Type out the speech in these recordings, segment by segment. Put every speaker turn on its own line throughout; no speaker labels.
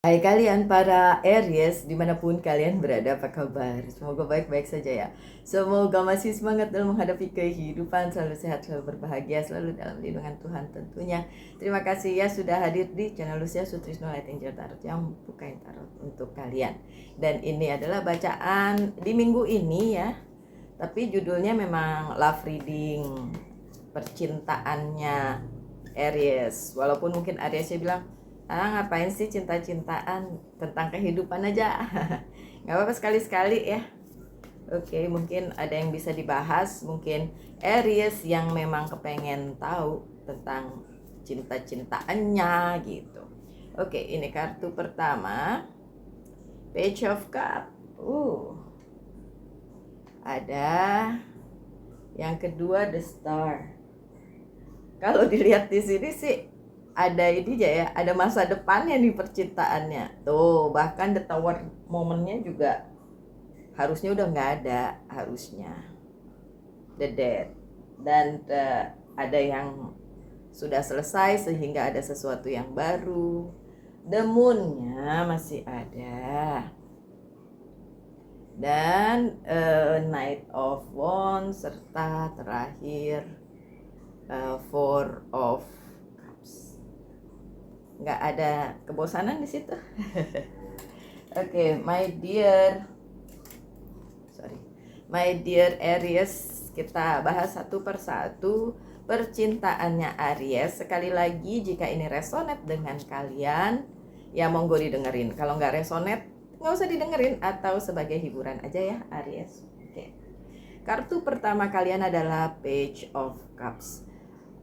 Hai kalian para Aries, dimanapun kalian berada, apa kabar? Semoga baik-baik saja ya. Semoga masih semangat dalam menghadapi kehidupan, selalu sehat, selalu berbahagia, selalu dalam lindungan Tuhan tentunya. Terima kasih ya sudah hadir di channel Lucia Sutrisno Light Angel Tarot yang bukain tarot untuk kalian. Dan ini adalah bacaan di minggu ini ya, tapi judulnya memang love reading, percintaannya Aries. Walaupun mungkin Aries bilang, ngapain sih cinta-cintaan, tentang kehidupan aja. Nggak apa-apa sekali-sekali ya. Oke, mungkin ada yang bisa dibahas. Mungkin Aries yang memang kepengen tahu tentang cinta-cintaannya gitu. Oke, ini kartu pertama, Page of Cup. Ada yang kedua, The Star. Kalau dilihat di sini sih ada ini aja ya, ada masa depannya nih percintaannya. Tuh, bahkan the tower momennya juga harusnya udah nggak ada, harusnya. The dead. Dan ada yang sudah selesai sehingga ada sesuatu yang baru. The moon-nya masih ada. Dan Knight of Wands serta terakhir Four of Cups. Nggak ada kebosanan di situ. Oke, my dear Aries, kita bahas satu persatu percintaannya Aries. Sekali lagi, jika ini resonate dengan kalian, ya monggo didengerin. Kalau nggak resonate, nggak usah didengerin, atau sebagai hiburan aja ya Aries. Oke. Kartu pertama kalian adalah Page of Cups.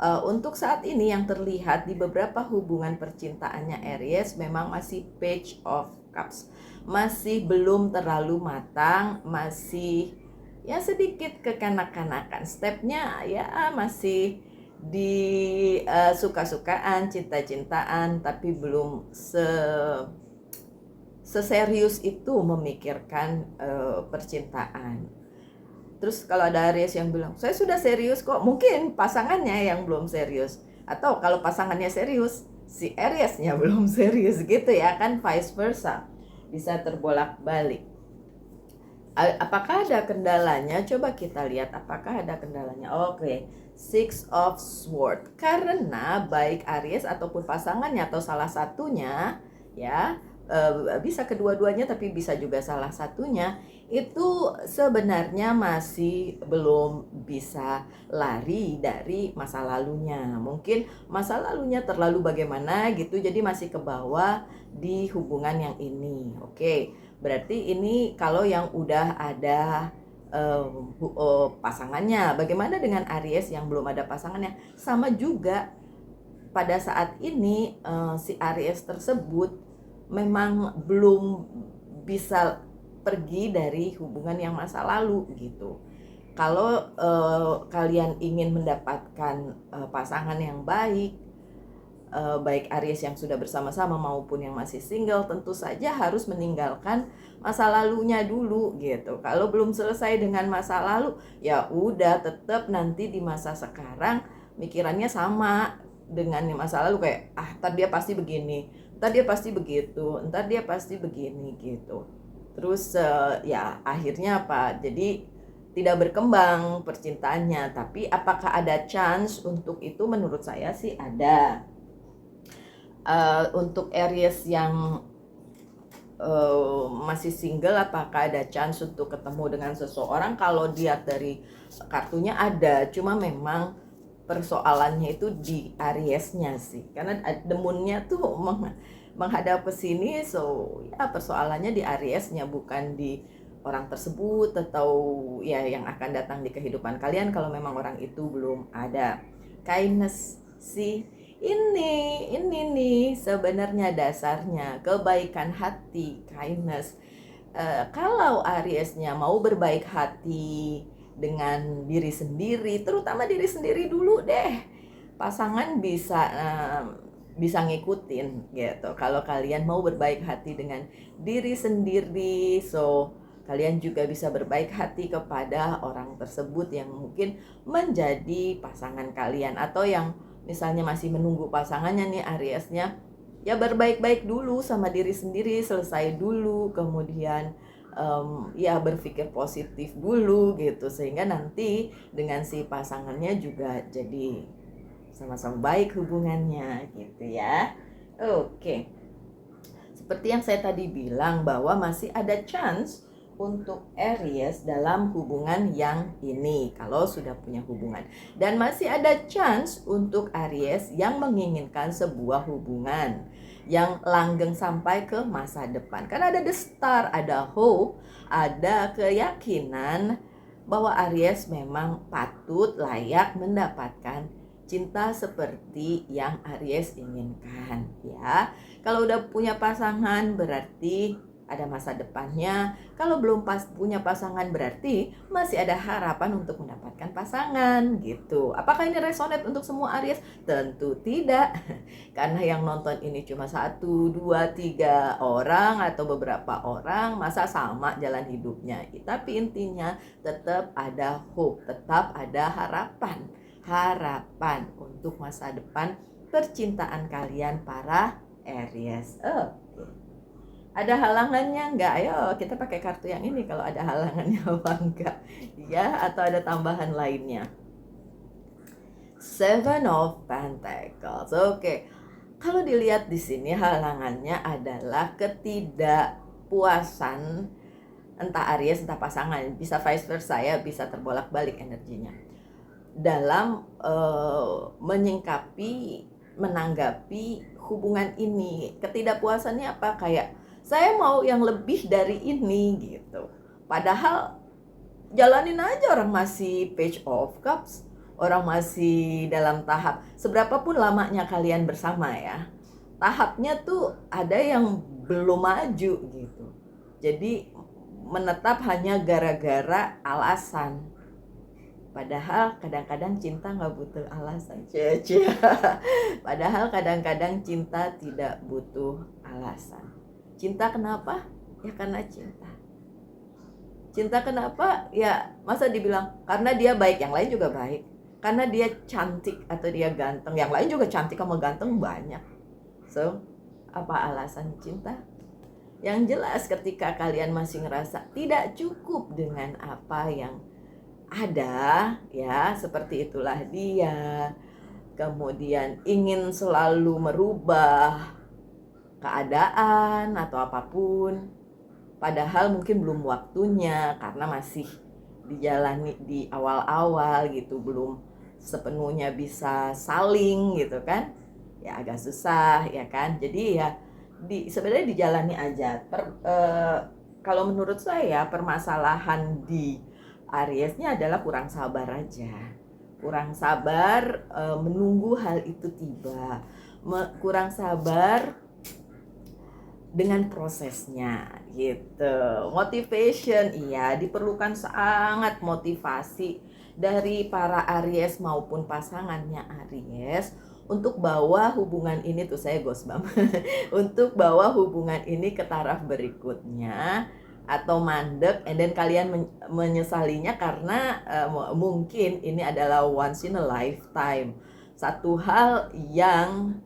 Untuk saat ini yang terlihat di beberapa hubungan percintaannya Aries memang masih Page of Cups, masih belum terlalu matang, masih ya sedikit kekanak-kanakan, stepnya ya masih di suka-sukaan, cinta-cintaan, tapi belum seserius itu memikirkan percintaan. Terus kalau ada Aries yang bilang, saya sudah serius kok, mungkin pasangannya yang belum serius. Atau kalau pasangannya serius, si Ariesnya belum serius gitu ya, kan vice versa. Bisa terbolak-balik. Apakah ada kendalanya? Coba kita lihat apakah ada kendalanya. Oke, Six of Swords. Karena baik Aries ataupun pasangannya atau salah satunya ya, bisa kedua-duanya tapi bisa juga salah satunya, itu sebenarnya masih belum bisa lari dari masa lalunya. Mungkin masa lalunya terlalu bagaimana gitu, jadi masih ke bawah di hubungan yang ini. Oke, berarti ini kalau yang udah ada pasangannya. Bagaimana dengan Aries yang belum ada pasangannya? Sama juga, pada saat ini si Aries tersebut memang belum bisa pergi dari hubungan yang masa lalu gitu. Kalau kalian ingin mendapatkan pasangan yang baik, baik Aries yang sudah bersama-sama maupun yang masih single, tentu saja harus meninggalkan masa lalunya dulu gitu. Kalau belum selesai dengan masa lalu, ya udah tetap nanti di masa sekarang mikirannya sama dengan masa lalu, kayak ntar dia pasti begini, ntar dia pasti begitu, ntar dia pasti begini gitu. Terus ya akhirnya apa? Jadi tidak berkembang percintaannya. Tapi apakah ada chance untuk itu? Menurut saya sih ada. Untuk Aries yang masih single, apakah ada chance untuk ketemu dengan seseorang? Kalau dilihat dari kartunya ada, cuma memang persoalannya itu di Ariesnya sih, karena the moon-nya tuh menghadap ke sini, so ya persoalannya di Ariesnya, bukan di orang tersebut atau ya yang akan datang di kehidupan kalian kalau memang orang itu belum ada. Kindness sih, ini nih sebenarnya dasarnya kebaikan hati, kindness. Kalau Ariesnya mau berbaik hati dengan diri sendiri, terutama diri sendiri dulu deh, pasangan bisa ngikutin gitu. Kalau kalian mau berbaik hati dengan diri sendiri, so kalian juga bisa berbaik hati kepada orang tersebut yang mungkin menjadi pasangan kalian, atau yang misalnya masih menunggu pasangannya nih Ariesnya, ya berbaik-baik dulu sama diri sendiri, selesai dulu, kemudian ya berpikir positif dulu gitu, sehingga nanti dengan si pasangannya juga jadi sama-sama baik hubungannya gitu ya. Oke, seperti yang saya tadi bilang bahwa masih ada chance untuk Aries dalam hubungan yang ini kalau sudah punya hubungan, dan masih ada chance untuk Aries yang menginginkan sebuah hubungan yang langgeng sampai ke masa depan. Karena ada the star, ada hope, ada keyakinan bahwa Aries memang patut layak mendapatkan cinta seperti yang Aries inginkan ya. Kalau udah punya pasangan berarti ada masa depannya. Kalau belum punya pasangan berarti masih ada harapan untuk mendapatkan pasangan gitu. Apakah ini resonate untuk semua Aries? Tentu tidak. Karena yang nonton ini cuma 1, 2, 3 orang atau beberapa orang, masa sama jalan hidupnya. Tapi intinya tetap ada hope, tetap ada harapan. Harapan untuk masa depan percintaan kalian para Aries. Ada halangannya enggak? Ayo kita pakai kartu yang ini kalau ada halangannya apa enggak. Ya, atau ada tambahan lainnya. Seven of Pentacles. Oke. Kalau dilihat di sini halangannya adalah ketidakpuasan entah Aries entah pasangan, bisa vice versa ya, bisa terbolak-balik energinya. Dalam menanggapi hubungan ini. Ketidakpuasannya apa? Kayak saya mau yang lebih dari ini gitu. Padahal jalanin aja, orang masih page of cups, orang masih dalam tahap seberapapun lamanya kalian bersama ya. Tahapnya tuh ada yang belum maju gitu. Jadi menetap hanya gara-gara alasan. Padahal kadang-kadang cinta nggak butuh alasan. Cie. Padahal kadang-kadang cinta tidak butuh alasan. Cinta kenapa? Ya karena cinta. Cinta kenapa? Ya masa dibilang karena dia baik, yang lain juga baik. Karena dia cantik atau dia ganteng, yang lain juga cantik sama ganteng banyak. So, apa alasan cinta? Yang jelas ketika kalian masih ngerasa tidak cukup dengan apa yang ada, ya seperti itulah dia. Kemudian ingin selalu merubah keadaan atau apapun, padahal mungkin belum waktunya karena masih dijalani di awal-awal gitu, belum sepenuhnya bisa saling gitu kan, ya agak susah ya kan. Jadi ya sebenarnya dijalani aja. Kalau menurut saya permasalahan di Ariesnya adalah kurang sabar aja, kurang sabar menunggu hal itu tiba, kurang sabar dengan prosesnya gitu. Motivation, iya diperlukan sangat motivasi dari para Aries maupun pasangannya Aries untuk bawa hubungan ini, tuh saya gosbam untuk bawa hubungan ini ke taraf berikutnya atau mandek, and then kalian menyesalinya karena mungkin ini adalah once in a lifetime, satu hal yang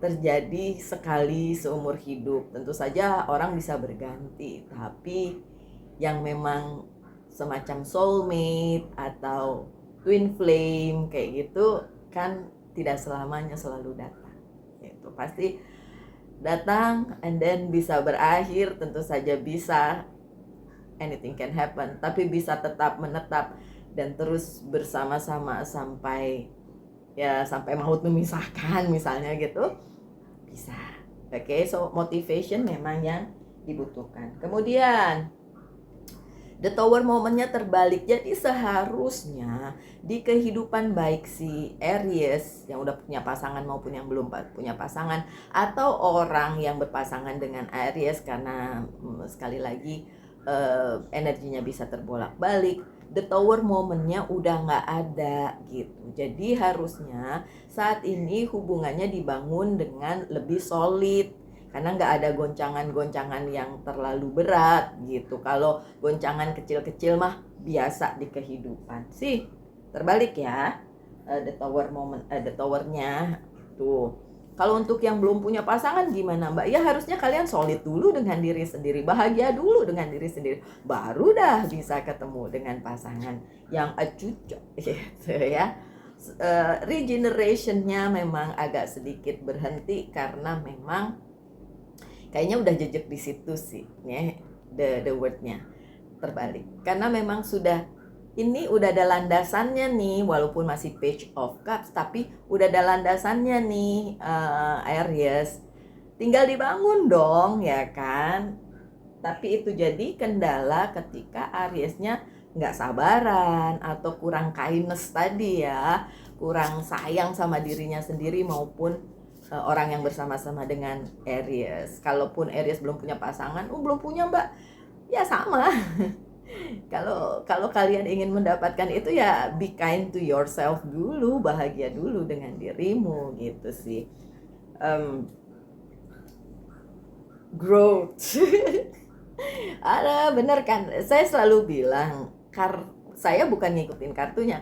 terjadi sekali seumur hidup. Tentu saja orang bisa berganti, tapi yang memang semacam soulmate atau twin flame kayak gitu kan tidak selamanya selalu datang. Itu pasti datang and then bisa berakhir, tentu saja bisa, anything can happen, tapi bisa tetap menetap dan terus bersama-sama sampai maut memisahkan misalnya gitu, bisa. Oke, so motivation memang yang dibutuhkan. Kemudian The Tower momennya terbalik, jadi seharusnya di kehidupan baik si Aries yang udah punya pasangan maupun yang belum punya pasangan, atau orang yang berpasangan dengan Aries, karena sekali lagi energinya bisa terbolak-balik, The Tower momennya udah nggak ada gitu. Jadi harusnya saat ini hubungannya dibangun dengan lebih solid, karena nggak ada goncangan-goncangan yang terlalu berat gitu. Kalau goncangan kecil-kecil mah biasa di kehidupan sih. Terbalik ya, the tower moment, the towernya tuh. Kalau untuk yang belum punya pasangan gimana Mbak? Ya harusnya kalian solid dulu dengan diri sendiri, bahagia dulu dengan diri sendiri, baru dah bisa ketemu dengan pasangan yang cocok gitu ya. Regenerationnya memang agak sedikit berhenti karena memang kayaknya udah jejak di situ sih, ya, the wordnya terbalik. Karena memang sudah ini udah ada landasannya nih, walaupun masih Page of Cups, tapi udah ada landasannya nih, Aries. Tinggal dibangun dong, ya kan? Tapi itu jadi kendala ketika Ariesnya nggak sabaran atau kurang kindness tadi ya, kurang sayang sama dirinya sendiri maupun orang yang bersama-sama dengan Aries. Kalaupun Aries belum punya pasangan, belum punya Mbak, ya sama. Kalau kalian ingin mendapatkan itu ya be kind to yourself dulu, bahagia dulu dengan dirimu gitu sih. Growth. Ada bener kan? Saya selalu bilang saya bukan ngikutin kartunya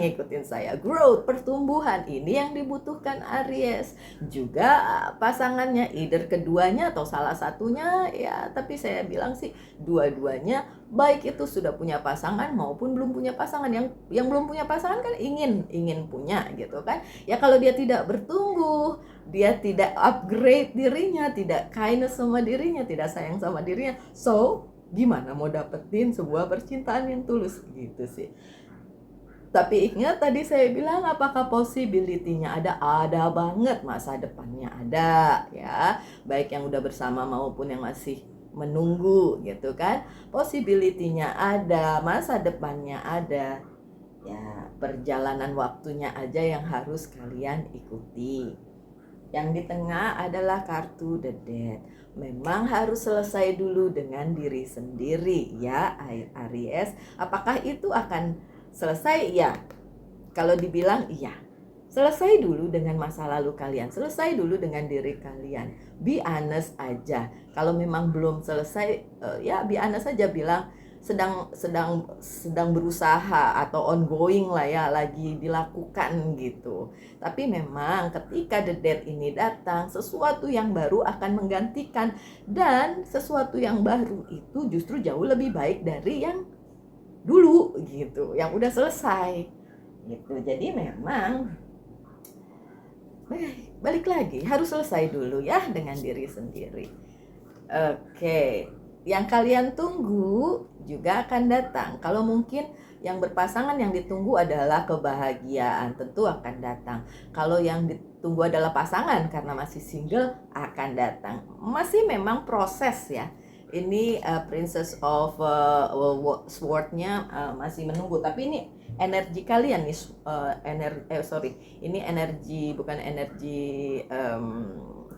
ngikutin saya. Growth, pertumbuhan, ini yang dibutuhkan Aries. Juga pasangannya, either keduanya atau salah satunya ya. Tapi saya bilang sih dua-duanya, baik itu sudah punya pasangan maupun belum punya pasangan. Yang belum punya pasangan kan ingin punya gitu kan. Ya kalau dia tidak bertumbuh, dia tidak upgrade dirinya, tidak kindness sama dirinya, tidak sayang sama dirinya, so gimana mau dapetin sebuah percintaan yang tulus gitu sih. Tapi ingat tadi saya bilang, apakah possibility-nya ada banget, masa depannya ada ya, baik yang udah bersama maupun yang masih menunggu gitu kan. Possibility-nya ada, masa depannya ada, ya perjalanan waktunya aja yang harus kalian ikuti. Yang di tengah adalah kartu The Death. Memang harus selesai dulu dengan diri sendiri ya Aries. Apakah itu akan selesai? Ya, kalau dibilang iya. Selesai dulu dengan masa lalu kalian, selesai dulu dengan diri kalian. Be honest aja. Kalau memang belum selesai, ya be honest aja, bilang sedang berusaha atau ongoing lah ya, lagi dilakukan gitu. Tapi memang ketika The Death ini datang, sesuatu yang baru akan menggantikan, dan sesuatu yang baru itu justru jauh lebih baik dari yang dulu gitu, yang udah selesai gitu. Jadi memang balik lagi harus selesai dulu ya dengan diri sendiri. Oke. Yang kalian tunggu juga akan datang. Kalau mungkin yang berpasangan, yang ditunggu adalah kebahagiaan, tentu akan datang. Kalau yang ditunggu adalah pasangan karena masih single, akan datang. Masih memang proses ya. Ini Princess of Sword-nya masih menunggu. Tapi ini energi kalian nih, ini energi, bukan energi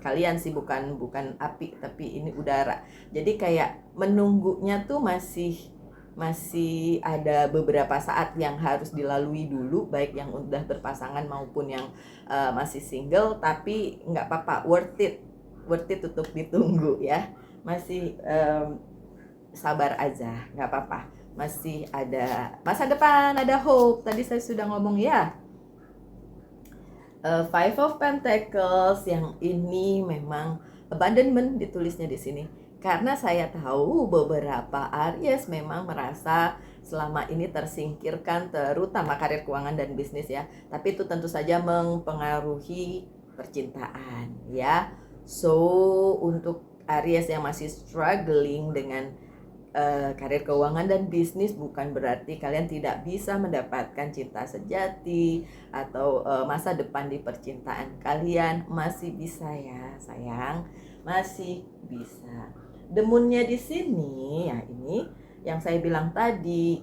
kalian sih, bukan api, tapi ini udara. Jadi kayak menunggunya tuh masih ada beberapa saat yang harus dilalui dulu, baik yang udah berpasangan maupun yang masih single. Tapi nggak apa-apa, worth it untuk ditunggu ya. Masih sabar aja, nggak apa-apa. Masih ada masa depan, ada hope. Tadi saya sudah ngomong ya. Five of Pentacles yang ini memang abandonment ditulisnya di sini. Karena saya tahu beberapa Aries memang merasa selama ini tersingkirkan, terutama karir, keuangan, dan bisnis ya. Tapi itu tentu saja mempengaruhi percintaan ya. So untuk Aries yang masih struggling dengan karir, keuangan, dan bisnis, bukan berarti kalian tidak bisa mendapatkan cinta sejati atau masa depan di percintaan kalian. Masih bisa ya sayang, masih bisa. The Moon-nya di sini ya, ini yang saya bilang tadi,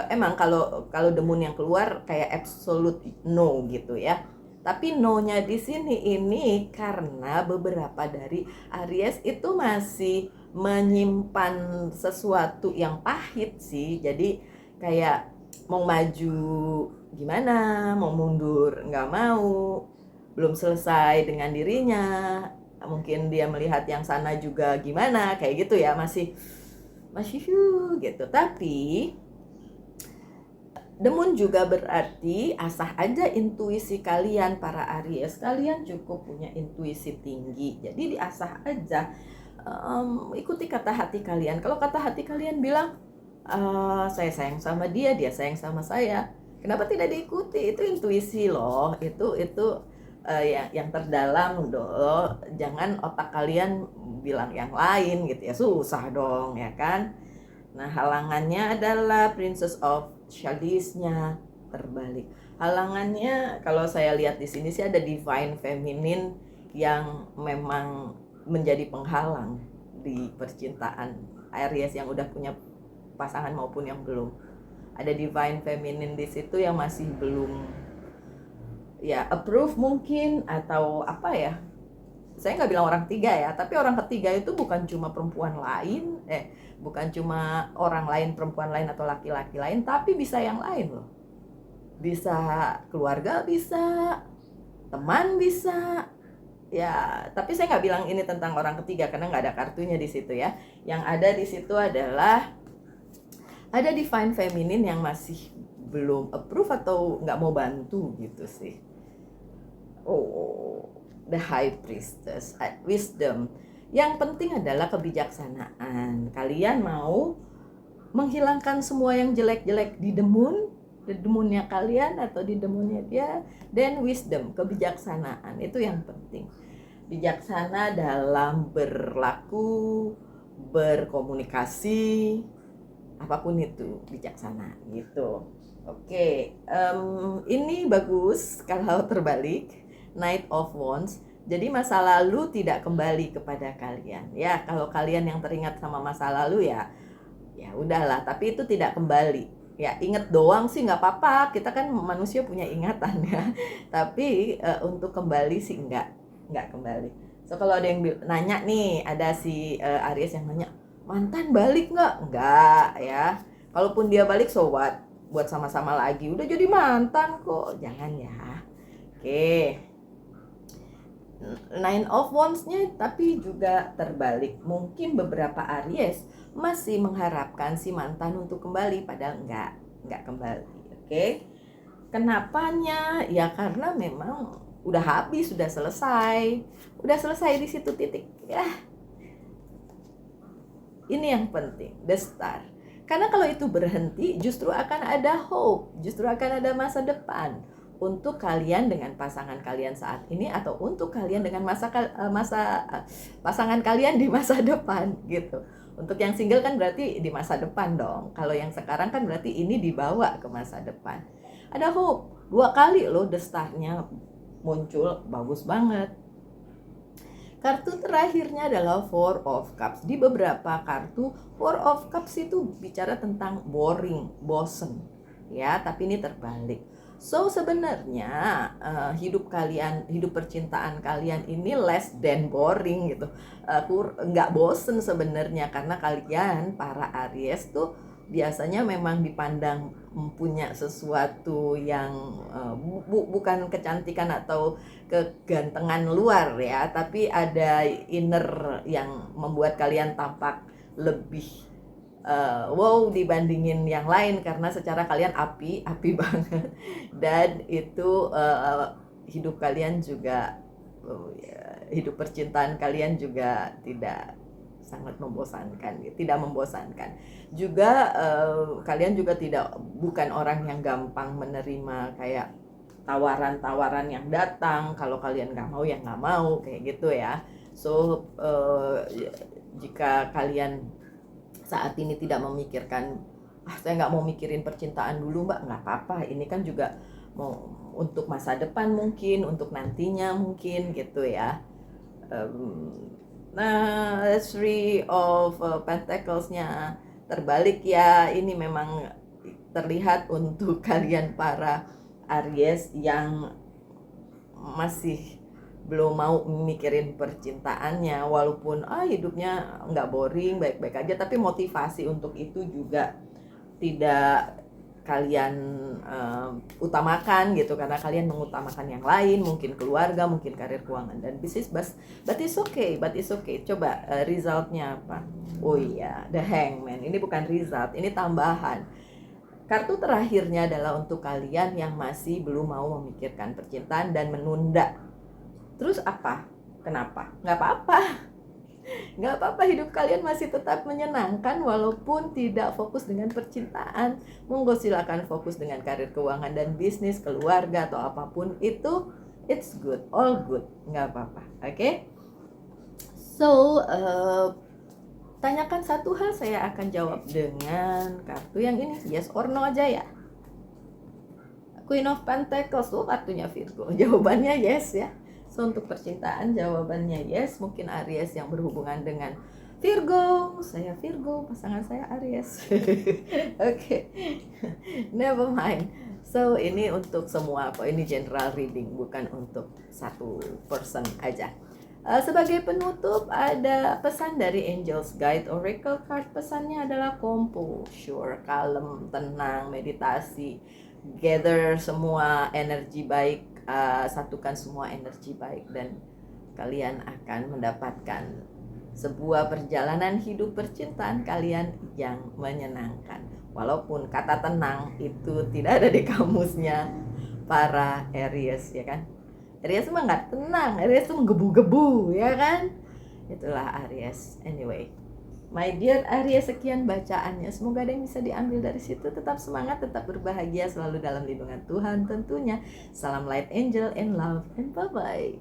emang kalau The Moon yang keluar kayak absolute no gitu ya. Tapi no-nya di sini ini karena beberapa dari Aries itu masih menyimpan sesuatu yang pahit sih. Jadi kayak mau maju gimana, mau mundur nggak mau, belum selesai dengan dirinya. Mungkin dia melihat yang sana juga gimana, kayak gitu ya, masih gitu. Tapi Demun juga berarti asah aja intuisi kalian para Aries. Kalian cukup punya intuisi tinggi. Jadi diasah aja. Ikuti kata hati kalian. Kalau kata hati kalian bilang saya sayang sama dia, dia sayang sama saya, kenapa tidak diikuti? Itu intuisi loh. Itu yang terdalam loh. Jangan otak kalian bilang yang lain gitu ya. Susah dong ya kan. Nah, halangannya adalah Princess of Chalice-nya terbalik. Halangannya kalau saya lihat di sini sih ada Divine Feminine yang memang menjadi penghalang di percintaan Aries yang udah punya pasangan maupun yang belum. Ada Divine Feminine di situ yang masih belum ya approve mungkin, atau apa ya. Saya nggak bilang orang ketiga ya, tapi orang ketiga itu bukan cuma perempuan lain, bukan cuma orang lain, perempuan lain atau laki-laki lain, tapi bisa yang lain loh. Bisa keluarga, bisa teman, bisa ya. Tapi saya nggak bilang ini tentang orang ketiga karena nggak ada kartunya di situ ya. Yang ada di situ adalah ada Divine Feminine yang masih belum approve atau nggak mau bantu gitu sih. Oh, the High Priestess, wisdom. Yang penting adalah kebijaksanaan. Kalian mau menghilangkan semua yang jelek-jelek di demunnya kalian atau di demunnya dia. Dan wisdom, kebijaksanaan, itu yang penting. Bijaksana dalam berlaku, berkomunikasi, apapun itu bijaksana gitu. Oke, ini bagus kalau terbalik, Knight of Wands. Jadi masa lalu tidak kembali kepada kalian. Ya, kalau kalian yang teringat sama masa lalu ya udahlah. Tapi itu tidak kembali. Ya, inget doang sih nggak apa-apa. Kita kan manusia punya ingatan ya. Tapi untuk kembali sih nggak kembali. So kalau ada yang nanya nih, ada si Aries yang nanya, mantan balik nggak? Nggak ya. Kalaupun dia balik, so what? Buat sama-sama lagi. Udah jadi mantan kok. Jangan ya. Oke. Nine of Wands-nya tapi juga terbalik. Mungkin beberapa Aries masih mengharapkan si mantan untuk kembali, padahal nggak kembali. Oke. Kenapanya? Ya karena memang udah habis, udah selesai di situ, titik ya. Ini yang penting, the star. Karena kalau itu berhenti, justru akan ada hope, justru akan ada masa depan untuk kalian dengan pasangan kalian saat ini, atau untuk kalian dengan pasangan kalian di masa depan gitu. Untuk yang single kan berarti di masa depan dong. Kalau yang sekarang kan berarti ini dibawa ke masa depan. Ada hope. 2 kali loh the star-nya muncul, bagus banget. Kartu terakhirnya adalah Four of Cups. Di beberapa kartu Four of Cups itu bicara tentang boring, bosen ya, tapi ini terbalik. So sebenarnya hidup percintaan kalian ini less than boring gitu. Nggak bosen sebenarnya, karena kalian para Aries tuh biasanya memang dipandang punya sesuatu yang bukan kecantikan atau kegantengan luar ya, tapi ada inner yang membuat kalian tampak lebih wow dibandingin yang lain, karena secara kalian api banget. Dan itu hidup kalian juga hidup percintaan kalian juga tidak sangat membosankan, tidak membosankan juga. Kalian juga bukan orang yang gampang menerima kayak tawaran-tawaran yang datang. Kalau kalian nggak mau ya nggak mau, kayak gitu ya. So jika kalian saat ini tidak memikirkan, saya nggak mau mikirin percintaan dulu mbak, nggak apa-apa. Ini kan juga mau untuk masa depan mungkin, untuk nantinya mungkin gitu ya. Nah, Three of Pentacles-nya terbalik ya. Ini memang terlihat untuk kalian para Aries yang masih belum mau mikirin percintaannya, walaupun hidupnya nggak boring, baik-baik aja, tapi motivasi untuk itu juga tidak kalian utamakan gitu, karena kalian mengutamakan yang lain, mungkin keluarga, mungkin karir, keuangan, dan bisnis. But it's okay. Coba resultnya apa? Oh iya, the Hangman. Ini bukan result, ini tambahan. Kartu terakhirnya adalah untuk kalian yang masih belum mau memikirkan percintaan dan menunda. Terus apa? Kenapa? Nggak apa-apa. Nggak apa-apa, hidup kalian masih tetap menyenangkan walaupun tidak fokus dengan percintaan. Monggo silakan fokus dengan karir, keuangan, dan bisnis, keluarga, atau apapun itu. It's good, all good, nggak apa-apa. Oke? So, tanyakan satu hal, saya akan jawab dengan kartu yang ini, yes or no aja ya. Queen of Pentacles tuh kartunya Virgo. Jawabannya yes ya. So untuk percintaan jawabannya yes. Mungkin Aries yang berhubungan dengan Virgo. Saya Virgo, pasangan saya Aries. Oke. Never mind. So ini untuk semua kok, ini general reading, bukan untuk satu person aja. Sebagai penutup ada pesan dari Angels Guide Oracle Card. Pesannya adalah composure, kalem, tenang, meditasi, gather semua energi baik, satukan semua energi baik, dan kalian akan mendapatkan sebuah perjalanan hidup percintaan kalian yang menyenangkan. Walaupun kata tenang itu tidak ada di kamusnya para Aries, ya kan? Aries mah nggak tenang, Aries tuh menggebu-gebu, ya kan? Itulah Aries. Anyway, my dear Aries, sekian bacaannya. Semoga ada yang bisa diambil dari situ. Tetap semangat, tetap berbahagia, selalu dalam lindungan Tuhan tentunya. Salam light angel and love, and bye-bye.